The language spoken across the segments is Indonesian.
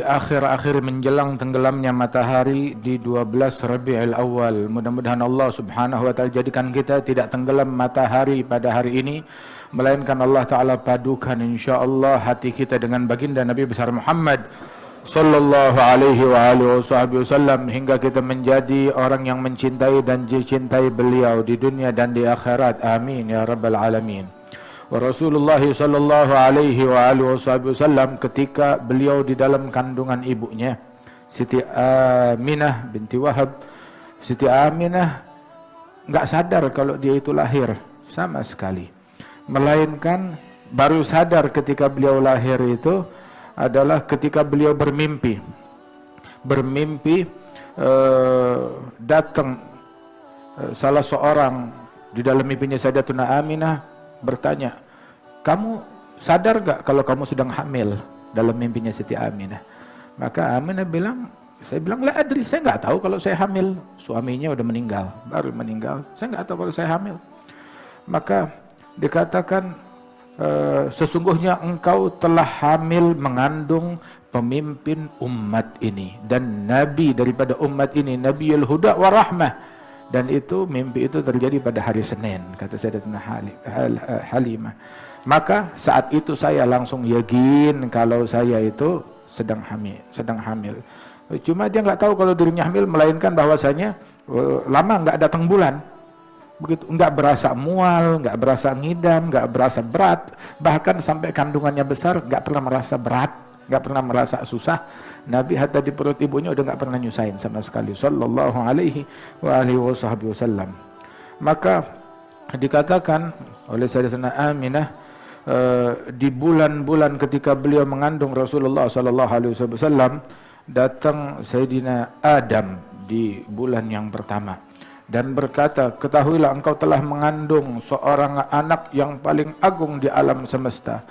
akhir-akhir menjelang tenggelamnya matahari di 12 Rabiul Awal. Mudah-mudahan Allah Subhanahu wa taala jadikan kita tidak tenggelam matahari pada hari ini, melainkan Allah taala padukan insyaallah hati kita dengan baginda Nabi besar Muhammad sallallahu alaihi wa alihi wasallam hingga kita menjadi orang yang mencintai dan dicintai beliau di dunia dan di akhirat. Amin ya rabbal alamin. Wa Rasulullah sallallahu alaihi wa alihi wasallam ketika beliau di dalam kandungan ibunya Siti Aminah binti Wahab, Siti Aminah enggak sadar kalau dia itu lahir sama sekali, melainkan baru sadar ketika beliau lahir itu adalah ketika beliau bermimpi datang salah seorang di dalam mimpinya Sayyidatuna Aminah bertanya, kamu sadar gak kalau kamu sedang hamil? Dalam mimpinya Siti Aminah. Maka Aminah bilang, saya bilang la adri, saya nggak tahu kalau saya hamil. Suaminya udah meninggal, baru meninggal, saya nggak tahu kalau saya hamil. Maka dikatakan sesungguhnya engkau telah hamil mengandung pemimpin umat ini dan nabi daripada umat ini, Nabiul Huda wa Rahmah. Dan itu mimpi itu terjadi pada hari Senin, kata Sayyidatuna Halimah. Maka saat itu saya langsung yakin kalau saya itu sedang hamil. Cuma dia nggak tahu kalau dirinya hamil, melainkan bahwasanya lama nggak datang bulan. Begitu, nggak berasa mual, nggak berasa ngidam, nggak berasa berat, bahkan sampai kandungannya besar nggak pernah merasa berat, nggak pernah merasa susah. Nabi hatta di perut ibunya udah nggak pernah nyusahin sama sekali sallallahu alaihi wa alihi wasallam. Maka dikatakan oleh Sayyidatuna Aminah di bulan-bulan ketika beliau mengandung Rasulullah sallallahu alaihi wasallam, datang Sayyidina Adam di bulan yang pertama dan berkata, ketahuilah engkau telah mengandung seorang anak yang paling agung di alam semesta.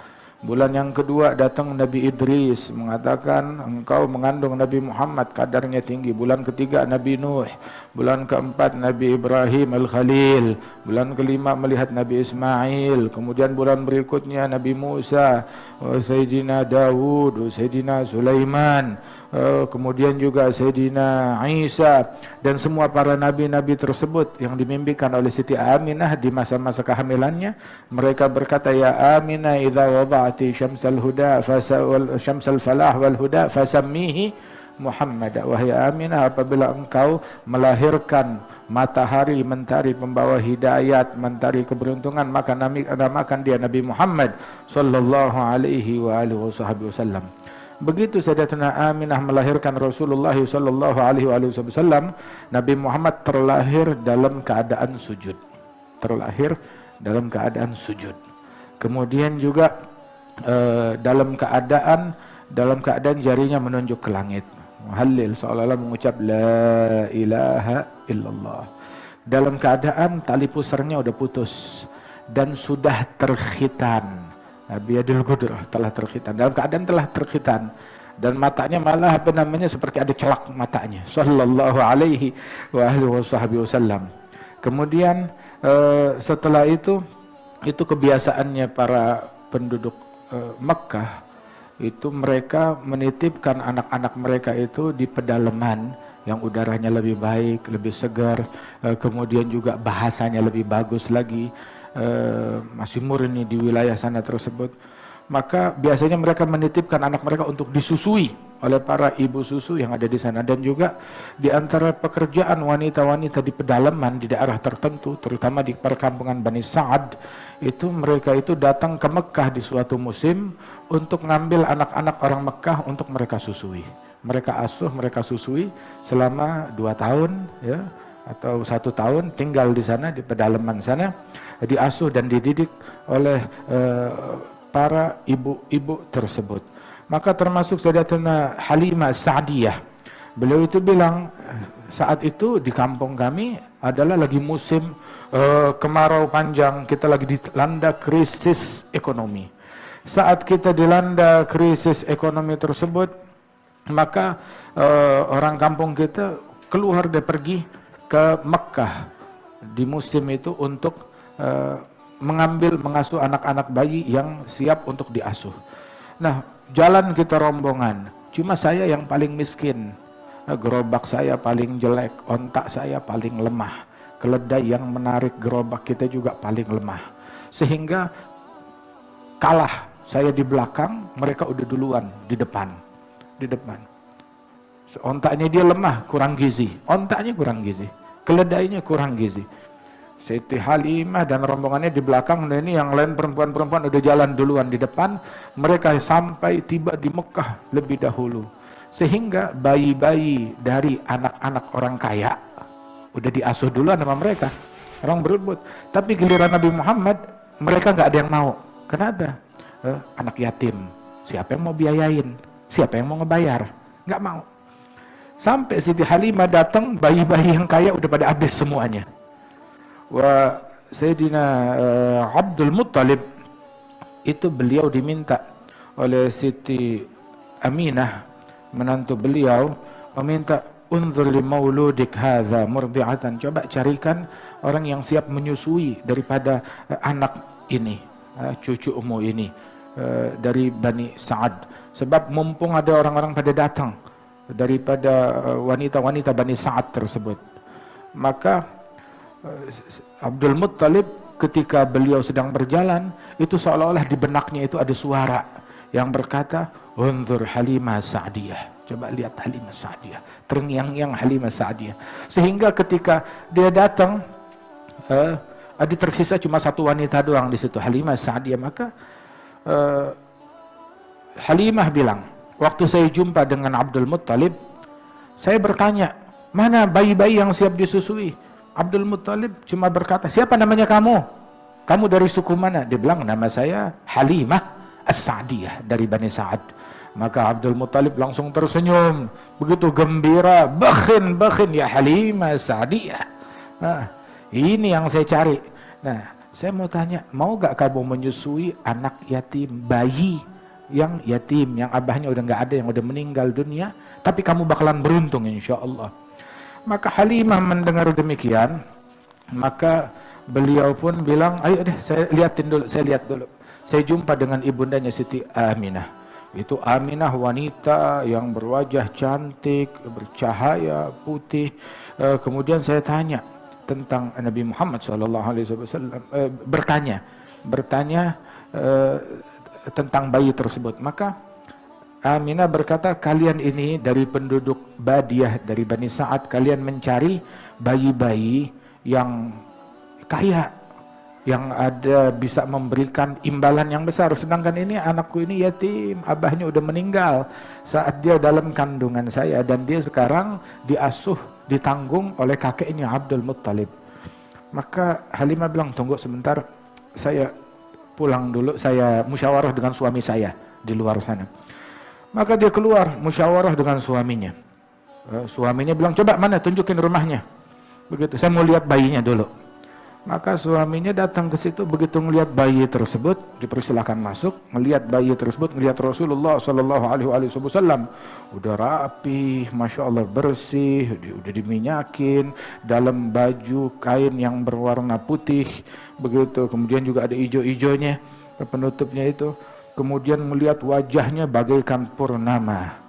Bulan yang kedua datang Nabi Idris mengatakan engkau mengandung Nabi Muhammad, kadarnya tinggi. Bulan ketiga Nabi Nuh. Bulan keempat Nabi Ibrahim Al-Khalil. Bulan kelima melihat Nabi Ismail. Kemudian bulan berikutnya Nabi Musa, Sayyidina Dawud, Sayyidina Sulaiman, kemudian juga Sayyidina Isa, dan semua para nabi-nabi tersebut yang dimimpikan oleh Siti Aminah di masa-masa kehamilannya. Mereka berkata, ya Aminah idza wada'ati syamsal huda syamsal falah wal huda fasammihi Muhammad. Wahai Aminah, apabila engkau melahirkan matahari, mentari pembawa hidayat, mentari keberuntungan, maka namakan dia Nabi Muhammad sallallahu alaihi wa alihi wasallam. Begitu Sayyidatuna Aminah melahirkan Rasulullah sallallahu alaihi wasallam, Nabi Muhammad terlahir dalam keadaan sujud. Kemudian juga dalam keadaan jarinya menunjuk ke langit. Muhallil seolah-olah mengucap la ilaha illallah. Dalam keadaan tali pusarnya udah putus dan sudah terkhitan. Biyadil qudrah, telah terkhitan. Dalam keadaan telah terkhitan dan matanya malah seperti ada celak matanya. Sallallahu alaihi wa alihi wasallam. Kemudian setelah itu kebiasaannya para penduduk Mekkah itu mereka menitipkan anak-anak mereka itu di pedalaman yang udaranya lebih baik, lebih segar, kemudian juga bahasanya lebih bagus lagi, masih murni di wilayah sana tersebut. Maka biasanya mereka menitipkan anak mereka untuk disusui oleh para ibu susu yang ada di sana. Dan juga di antara pekerjaan wanita-wanita di pedalaman di daerah tertentu, terutama di perkampungan Bani Sa'ad, itu mereka itu datang ke Mekah di suatu musim untuk ngambil anak-anak orang Mekah untuk mereka susui. Mereka asuh, mereka susui selama 2 tahun ya, atau 1 tahun tinggal di sana, di pedalaman sana, diasuh dan dididik oleh para ibu-ibu tersebut. Maka termasuk Sayyidatuna Halimah Sa'diyah. Beliau itu bilang, saat itu di kampung kami adalah lagi musim kemarau panjang, kita lagi dilanda krisis ekonomi. Saat kita dilanda krisis ekonomi tersebut, maka orang kampung kita keluar dan pergi ke Mekkah di musim itu untuk mengasuh anak-anak bayi yang siap untuk diasuh. Nah, jalan kita rombongan, Cuma saya yang paling miskin. Gerobak saya paling jelek, ontak saya paling lemah. Keledai yang menarik gerobak kita juga paling lemah. Sehingga kalah. Saya di belakang, mereka udah duluan di depan. Di depan. Ontaknya dia lemah, kurang gizi. Ontaknya kurang gizi. Keledainya kurang gizi. Siti Halimah dan rombongannya di belakang, dan ini yang lain perempuan-perempuan udah jalan duluan di depan. Mereka sampai tiba di Mekah lebih dahulu. Sehingga bayi-bayi dari anak-anak orang kaya udah diasuh duluan sama mereka. Orang berebut. Tapi giliran Nabi Muhammad, mereka nggak ada yang mau. Kenapa? Anak yatim. Siapa yang mau biayain? Siapa yang mau ngebayar? Nggak mau. Sampai Siti Halimah datang, bayi-bayi yang kaya udah pada habis semuanya. Wa Sayyidina Abdul Muttalib itu beliau diminta oleh Siti Aminah, menantu beliau, meminta unzur li mauludik hadza murdi'atan, coba carikan orang yang siap menyusui daripada anak ini, cucumu ini, dari Bani Sa'ad. Sebab mumpung ada orang-orang pada datang daripada wanita-wanita Bani Sa'ad tersebut. Maka Abdul Muttalib ketika beliau sedang berjalan, itu seolah-olah di benaknya itu ada suara yang berkata, unzur Halimah Sa'diyah. Coba lihat Halimah Sa'diyah. Terngiang-ngiang Halimah Sa'diyah. Sehingga ketika dia datang, ada tersisa cuma satu wanita doang di situ, Halimah Sa'diyah. Maka Halimah bilang, waktu saya jumpa dengan Abdul Muttalib, saya bertanya, mana bayi-bayi yang siap disusui? Abdul Muttalib cuma berkata, siapa namanya kamu? Kamu dari suku mana? Dia bilang, nama saya Halimah As-Sa'diyah dari Bani Sa'ad. Maka Abdul Muttalib langsung tersenyum, begitu gembira, bakhin ya Halimah As-Sa'diyah. Nah, ini yang saya cari. Nah, saya mau tanya, mau gak kamu menyusui anak yatim, bayi yang yatim, yang abahnya udah gak ada, yang udah meninggal dunia, tapi kamu bakalan beruntung insya Allah. Maka Halimah mendengar demikian, maka beliau pun bilang, ayo deh saya lihat dulu. Saya jumpa dengan ibundanya Siti Aminah. Itu Aminah wanita yang berwajah cantik, bercahaya, putih. Kemudian saya tanya tentang Nabi Muhammad SAW, bertanya tentang bayi tersebut. Maka Aminah berkata, kalian ini dari penduduk Badiah, dari Bani Sa'ad, kalian mencari bayi-bayi yang kaya, yang ada bisa memberikan imbalan yang besar. Sedangkan ini anakku ini yatim, abahnya udah meninggal saat dia dalam kandungan saya, dan dia sekarang diasuh, ditanggung oleh kakeknya Abdul Muttalib. Maka Halimah bilang, tunggu sebentar, saya pulang dulu, saya musyawarah dengan suami saya di luar sana. Maka dia keluar musyawarah dengan suaminya. Suaminya bilang, coba mana, tunjukin rumahnya. Begitu, saya mau lihat bayinya dulu. Maka suaminya datang ke situ, begitu melihat bayi tersebut, dipersilakan masuk. Melihat bayi tersebut, melihat Rasulullah SAW, udah rapi, masya Allah bersih, udah diminyakin, dalam baju kain yang berwarna putih, begitu. Kemudian juga ada ijo-ijonya, penutupnya itu. Kemudian melihat wajahnya bagaikan purnama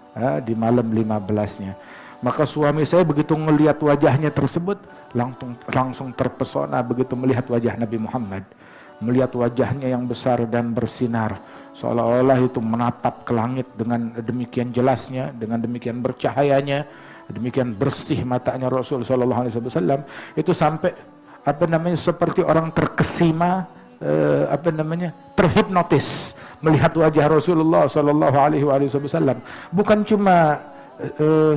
di malam 15-nya. Maka suami saya begitu melihat wajahnya tersebut, langsung terpesona begitu melihat wajah Nabi Muhammad. Melihat wajahnya yang besar dan bersinar, seolah-olah itu menatap ke langit dengan demikian jelasnya, dengan demikian bercahayanya, demikian bersih matanya Rasul SAW. Itu sampai seperti orang terkesima, terhipnotis melihat wajah Rasulullah SAW. Bukan cuma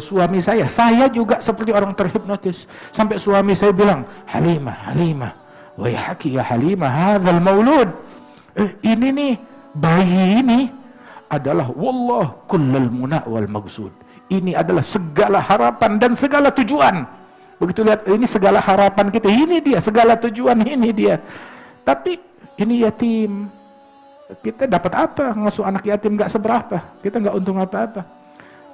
suami saya juga seperti orang terhipnotis. Sampai suami saya bilang, Halimah, wayhaki ya Halimah, hadzal maulud. Ini nih, bayi ini adalah wallah kullal muna wal maksud. Ini adalah segala harapan dan segala tujuan. Begitu lihat, ini segala harapan kita, ini dia, segala tujuan ini dia. Tapi ini yatim, kita dapat apa? Ngasuh anak yatim gak seberapa, kita gak untung apa-apa.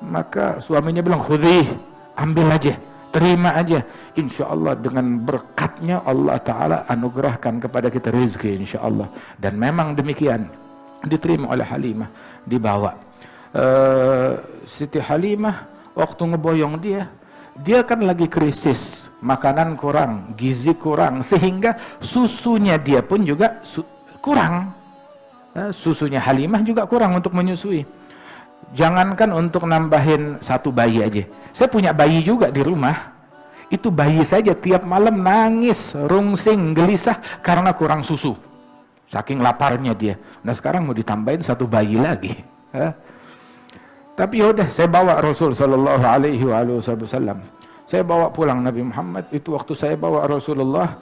Maka suaminya bilang, khudhi, ambil aja, terima aja. Insya Allah dengan berkatnya Allah Ta'ala anugerahkan kepada kita rezeki insya Allah. Dan memang demikian, diterima oleh Halimah, dibawa. Siti Halimah waktu ngeboyong dia kan lagi krisis, makanan kurang, gizi kurang, sehingga susunya dia pun juga kurang. Susunya Halimah juga kurang untuk menyusui. Jangankan untuk nambahin satu bayi aja. Saya punya bayi juga di rumah. Itu bayi saja tiap malam nangis, rungsing, gelisah karena kurang susu. Saking laparnya dia. Nah sekarang mau ditambahin satu bayi lagi. Tapi yaudah, saya bawa Rasul sallallahu alaihi wasallam. Saya bawa pulang Nabi Muhammad. Itu waktu saya bawa Rasulullah,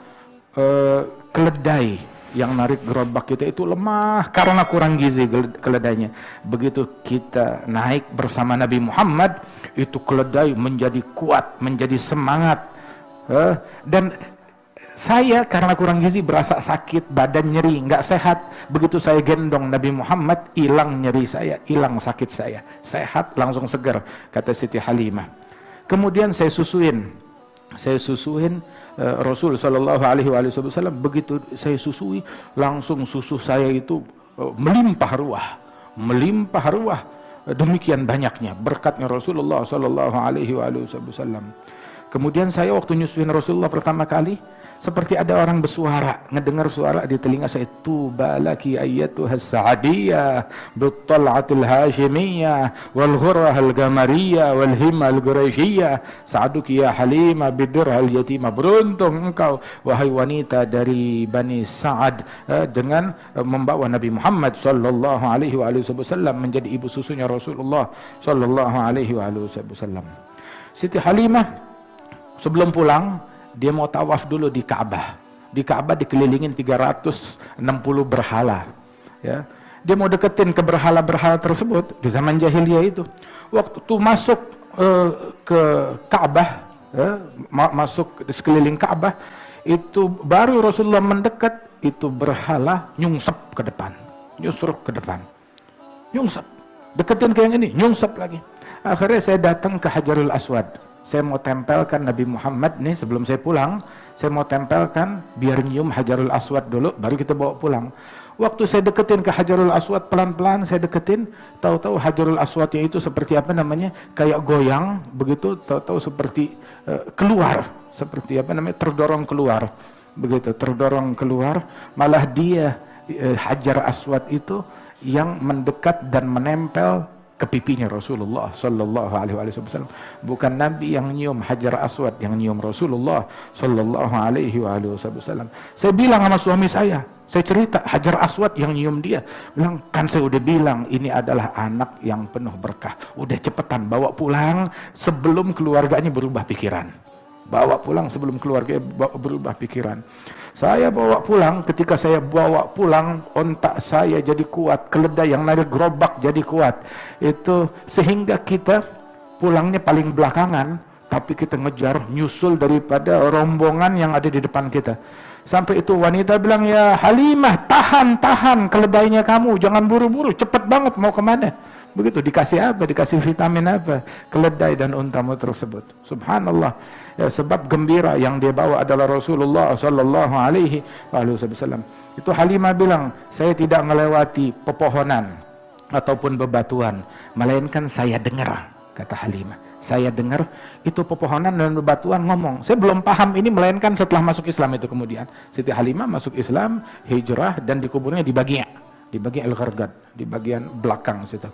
keledai yang narik gerobak kita itu lemah karena kurang gizi keledainya. Begitu kita naik bersama Nabi Muhammad, itu keledai menjadi kuat, menjadi semangat. Dan saya karena kurang gizi berasa sakit, badan nyeri, nggak sehat. Begitu saya gendong Nabi Muhammad, hilang nyeri saya, hilang sakit saya, sehat, langsung segar, kata Siti Halimah. Kemudian saya susuin Rasul sallallahu alaihi wasallam. Begitu saya susui, langsung susu saya itu melimpah ruah. Demikian banyaknya berkatnya Rasulullah sallallahu alaihi wasallam. Kemudian saya waktu nyusuin Rasulullah pertama kali, seperti ada orang bersuara, ngedengar suara di telinga saya, tuba laki ayyatuhas sa'adiyah bittal'atil hashimiyah wal ghurahal gamariyah wal himal quraisyiyah sa'aduki ya Halimah bidirhal yatimah. Beruntung engkau wahai wanita dari Bani Sa'ad, dengan membawa Nabi Muhammad sallallahu alaihi wasallam menjadi ibu susunya Rasulullah sallallahu alaihi wasallam. Siti Halimah sebelum pulang, dia mau tawaf dulu di Ka'bah. Di Ka'bah dikelilingin 360 berhala. Ya. Dia mau deketin ke berhala-berhala tersebut di zaman jahiliyah itu. Waktu masuk ke Ka'bah, masuk di sekeliling Ka'bah, itu baru Rasulullah mendekat, itu berhala nyungsep ke depan. Nyusruk ke depan. Nyungsep. Deketin ke yang ini, nyungsep lagi. Akhirnya saya datang ke Hajarul Aswad. Saya mau tempelkan Nabi Muhammad nih sebelum saya pulang. Saya mau tempelkan biar nyium Hajarul Aswad dulu, baru kita bawa pulang. Waktu saya deketin ke Hajarul Aswad, pelan-pelan saya deketin, tahu-tahu Hajarul Aswadnya itu seperti apa namanya, kayak goyang begitu, tahu-tahu seperti keluar, seperti apa namanya, terdorong keluar. Begitu terdorong keluar, malah dia Hajar Aswad itu yang mendekat dan menempel ke pipinya Rasulullah sallallahu alaihi wasallam. Bukan Nabi yang nyium Hajar Aswad, yang nyium Rasulullah sallallahu alaihi wasallam. Saya bilang sama suami saya cerita Hajar Aswad yang nyium dia. Bilang, kan saya udah bilang ini adalah anak yang penuh berkah. Udah cepetan bawa pulang sebelum keluarganya berubah pikiran. Bawa pulang sebelum keluarga berubah pikiran. Saya bawa pulang, ketika saya bawa pulang, ontak saya jadi kuat, keledai yang narik gerobak jadi kuat. Itu sehingga kita pulangnya paling belakangan, tapi kita ngejar, nyusul daripada rombongan yang ada di depan kita. Sampai itu wanita bilang, ya Halimah, tahan keledainya kamu, jangan buru-buru, cepet banget mau kemana. Begitu, dikasih apa? Dikasih vitamin apa? Keledai dan untamu tersebut. Subhanallah. Ya, sebab gembira yang dia bawa adalah Rasulullah sallallahu alaihi wasallam. Itu Halimah bilang, saya tidak melewati pepohonan ataupun bebatuan, melainkan saya dengar, kata Halimah. Saya dengar itu pepohonan dan bebatuan ngomong. Saya belum paham ini, melainkan setelah masuk Islam itu kemudian. Siti Halimah masuk Islam, hijrah, dan dikuburnya di Baqi'. Di bagian Al-Gharqad, di bagian belakang situ.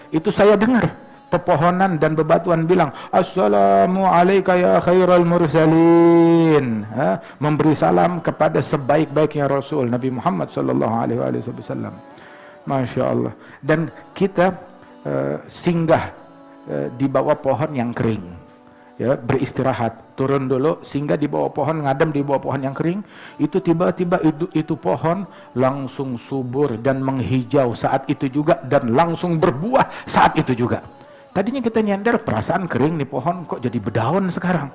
Itu saya dengar pepohonan dan bebatuan bilang, assalamu alayka ya khairal mursalin, memberi salam kepada sebaik-baiknya Rasul Nabi Muhammad sallallahu alaihi wasallam. Masya Allah. Dan kita singgah di bawah pohon yang kering, ya, beristirahat, turun dulu, singgah di bawah pohon, ngadem di bawah pohon yang kering. Itu tiba-tiba itu pohon langsung subur dan menghijau saat itu juga, dan langsung berbuah saat itu juga. Tadinya kita nyender, perasaan kering nih pohon, kok jadi berdaun sekarang.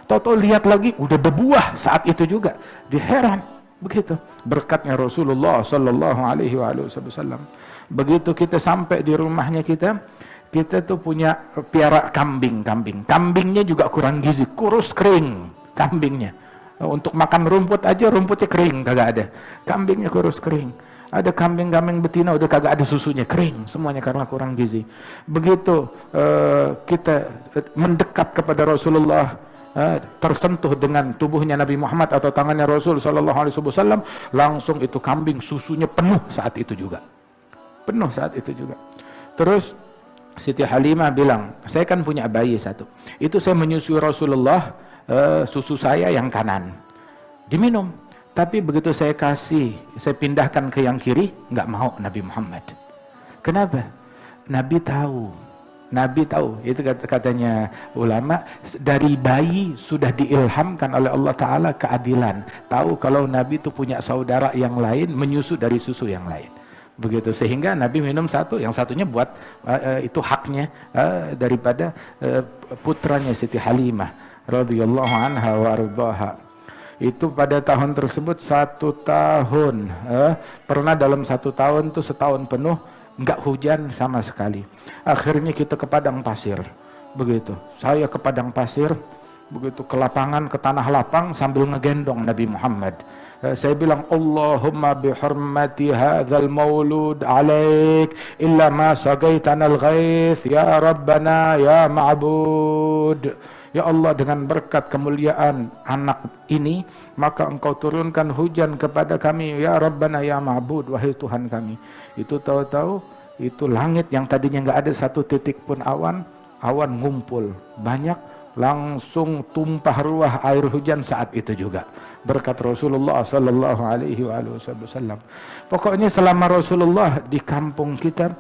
Tahu-tahu lihat lagi, udah berbuah saat itu juga. Diheran, begitu berkatnya Rasulullah sallallahu alaihi wasallam. Begitu kita sampai di rumahnya kita tuh punya piara kambingnya juga kurang gizi, kurus kering kambingnya. Untuk makan rumput aja, rumputnya kering, kagak ada. Kambingnya kurus kering. Ada kambing-kambing betina udah kagak ada susunya, kering semuanya karena kurang gizi. Begitu kita mendekat kepada Rasulullah, tersentuh dengan tubuhnya Nabi Muhammad atau tangannya Rasul sallallahu alaihi wasallam, langsung itu kambing susunya penuh saat itu juga. Penuh saat itu juga. Terus Siti Halimah bilang, saya kan punya bayi satu. Itu saya menyusui Rasulullah, susu saya yang kanan diminum. Tapi begitu saya pindahkan ke yang kiri, nggak mau Nabi Muhammad. Kenapa? Nabi tahu, itu katanya ulama, dari bayi sudah diilhamkan oleh Allah Ta'ala keadilan. Tahu kalau Nabi itu punya saudara yang lain, menyusu dari susu yang lain. Begitu, sehingga Nabi minum satu, yang satunya buat itu haknya daripada putranya Siti Halimah radhiyallahu anha wa ardhaha. Itu pada tahun tersebut 1 tahun, pernah dalam 1 tahun tuh setahun penuh enggak hujan sama sekali. Akhirnya kita ke padang pasir. Begitu, saya ke padang pasir, begitu ke lapangan, ke tanah lapang sambil ngegendong Nabi Muhammad. Saya bilang, Allahumma bihurmati hadzal maulud alaik illa ma sagaitana al-ghaith ya Rabbana ya Ma'bud. Ya Allah, dengan berkat kemuliaan anak ini, maka engkau turunkan hujan kepada kami, ya Rabbana ya Ma'bud, wahai Tuhan kami. Itu tahu-tahu, itu langit yang tadinya nggak ada satu titik pun awan ngumpul, banyak, langsung tumpah ruah air hujan saat itu juga. Berkat Rasulullah sallallahu alaihi wasallam. Pokoknya selama Rasulullah di kampung kita,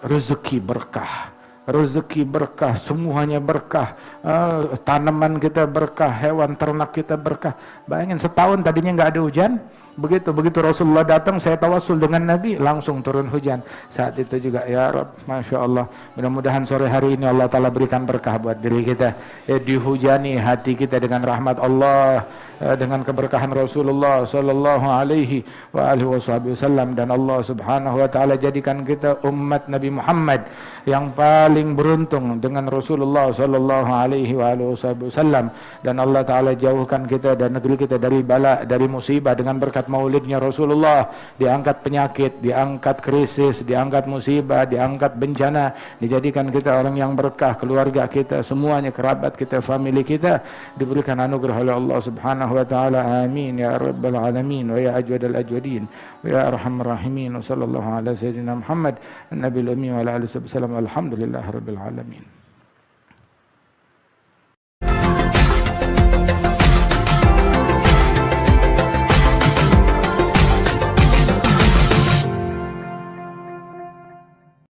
rezeki berkah. Rezeki berkah, semuanya berkah, tanaman kita berkah, hewan ternak kita berkah. Bayangin, setahun tadinya nggak ada hujan, begitu Rasulullah datang, saya tawasul dengan Nabi, langsung turun hujan. Saat itu juga, ya Rabb, Masya Allah, mudah-mudahan sore hari ini Allah Ta'ala berikan berkah buat diri kita, dihujani hati kita dengan rahmat Allah, dengan keberkahan Rasulullah Sallallahu Alaihi Wasallam, dan Allah Subhanahu Wa Ta'ala jadikan kita umat Nabi Muhammad yang paling beruntung dengan Rasulullah Sallallahu Alaihi Wasallam, dan Allah Ta'ala jauhkan kita dan negeri kita dari bala, dari musibah dengan berkat maulidnya Rasulullah. Diangkat penyakit, diangkat krisis, diangkat musibah, diangkat bencana, dijadikan kita orang yang berkah, keluarga kita semuanya, kerabat kita, family kita diberikan anugerah oleh Allah Subhanahu wa taala. Amin ya rabbal alamin wa ya ajwadal ajwadin wa ya arhamar rahimin. Wa sallallahu ala sayyidina Muhammad an-nabiyil ummi wa ala alihi wasallam. Alhamdulillahirabbil alamin.